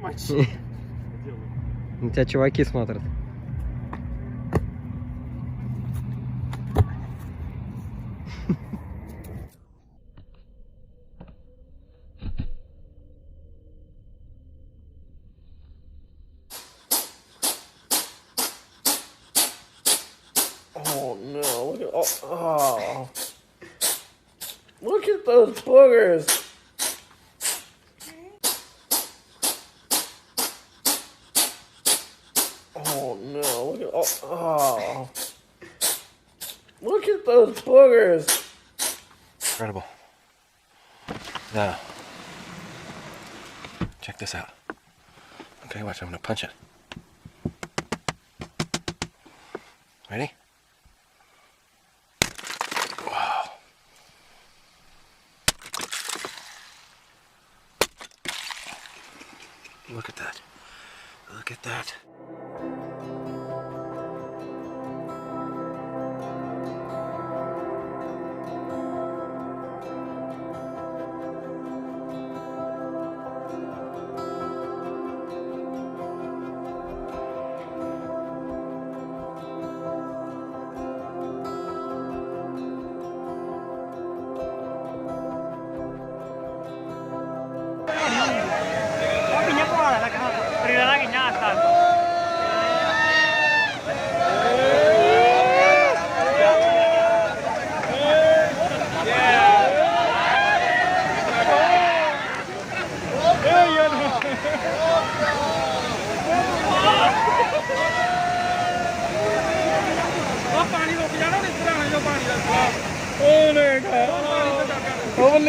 На тебя чуваки смотрят. Oh no, look at oh. Look at those boogers. Oh no, look at oh. Look at those boogers. Incredible. Now, check this out. Okay, watch, I'm gonna punch it. Ready? Wow. Look at that. Look at that. Oh,